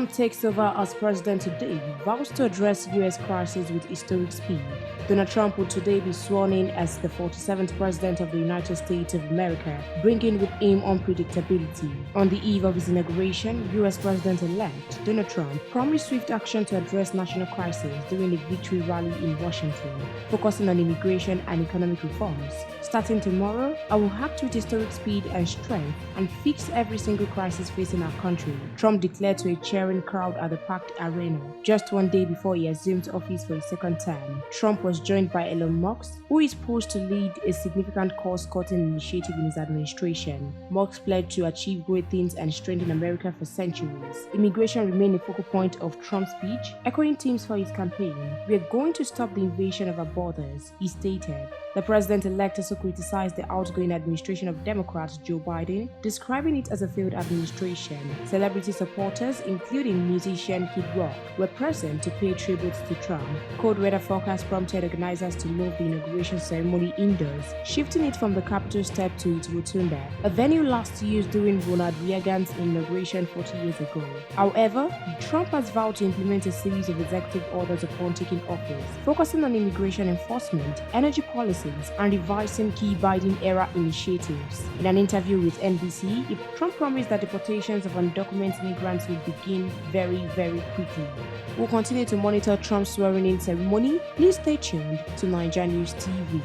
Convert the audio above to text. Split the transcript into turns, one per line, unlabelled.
Trump takes over as president today, vows to address U.S. crisis with historic speed. Donald Trump will today be sworn in as the 47th President of the United States of America, bringing with him unpredictability. On the eve of his inauguration, U.S. President-elect Donald Trump promised swift action to address national crisis during a victory rally in Washington, focusing on immigration and economic reforms. Starting tomorrow, I will act with historic speed and strength and fix every single crisis facing our country, Trump declared to a cheering crowd at the packed arena. Just one day before he assumed office for a second term, Trump was joined by Elon Musk, who is poised to lead a significant cost-cutting initiative in his administration. Musk pledged to achieve great things and strengthen America for centuries. Immigration remained a focal point of Trump's speech, echoing themes for his campaign. "We are going to stop the invasion of our borders," he stated. The president-elect also criticized the outgoing administration of Democrat Joe Biden, describing it as a failed administration. Celebrity supporters, including musician Kid Rock, were present to pay tribute to Trump. Cold weather forecast prompted organizers to move the inauguration ceremony indoors, shifting it from the Capitol step to its rotunda, a venue last used during Ronald Reagan's inauguration 40 years ago. However, Trump has vowed to implement a series of executive orders upon taking office, focusing on immigration enforcement, energy policies, and revising key Biden-era initiatives. In an interview with NBC, Trump promised that deportations of undocumented immigrants will begin very, very quickly. We'll continue to monitor Trump's swearing-in ceremony. Please stay tuned to NaijaNews TV.